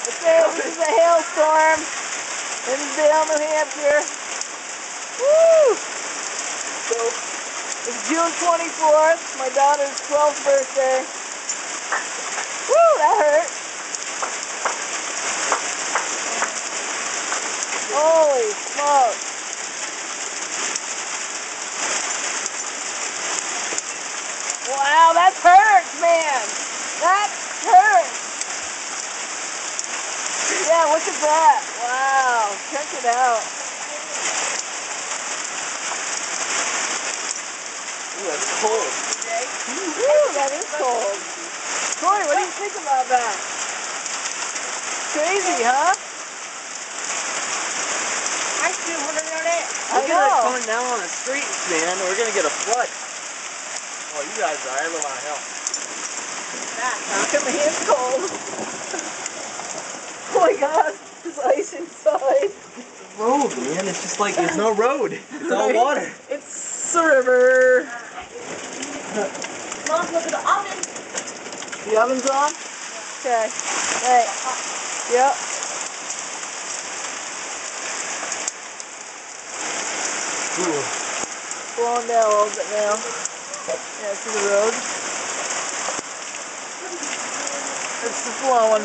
Okay, this is a hailstorm. Hinsdale, New Hampshire. Woo! So, it's June 24th, my daughter's 12th birthday. Woo, that hurt. Holy smokes. Wow, that hurts, man. That hurts. Yeah, look at that. Wow, check it out. Ooh, that's cold. Ooh, that is cold. Corey, what do you think about that? Crazy, huh? I still want to know that. Look at that coming down on the streets, man. We're going to get a flood. Oh, you guys are. I live on a hill. Look at my hand's cold. Oh my god, there's ice inside. The road, man. It's just like there's no road. It's all water. It's a river. Mom, look at the oven. The oven's on? Okay. Hey. Yep. Blowing down a little bit now. Yeah, to the road. It's just blowing.